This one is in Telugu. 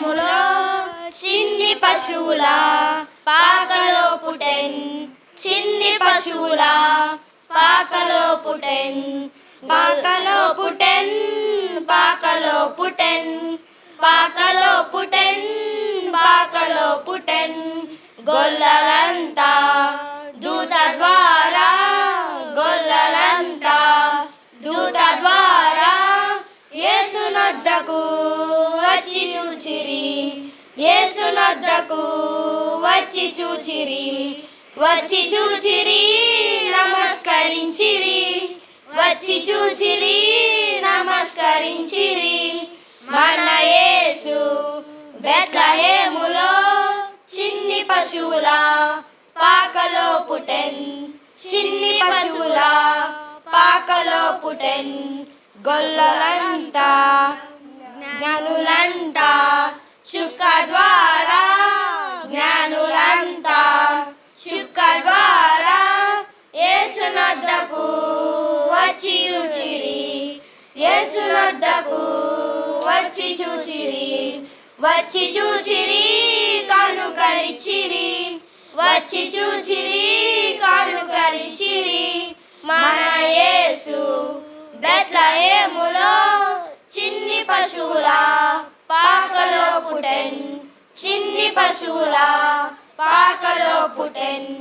ములో చిన్ని పశువుల పాకలో పుట్టెన్ చిన్ని పశువుల పాకలో పుట్టెన్ పాకలో పుట్టెన్ పాకలో పుట్టెన్ పాకలో పుట్టెన్ పాకలో పుట్టెన్ గొల్లలంతా దూత ద్వారా గొల్లలంతా దూత ద్వారా యేసునొద్దకు వచ్చి చూచిరి యేసునొద్దకు వచ్చి చూచిరి వచ్చి చూచిరి నమస్కరించిరి వచ్చి చూచిరి నమస్కరించిరి మన యేసు బెత్లెహేములో చిన్ని పశువుల పాకలో పుట్టెన్ చిన్ని పశువుల పాకలో పుట్టెన్ గొల్లలంతా జ్ఞానులంతా చుక్క ద్వారా జ్ఞానులంతా చుక్క ద్వారా యేసునొద్దకు వచ్చి చూచిరి యేసునొద్దకు వచ్చి చూచిరి వచ్చి చూచిరి కానుకరిచిరి వచ్చి చూచిరి కానుకరిచిరి మన యేసు బెత్లెహేములో చిన్ని పశువుల పాకలో పుట్టెన్ చిన్ని పశువుల పాకలో పుట్టెన్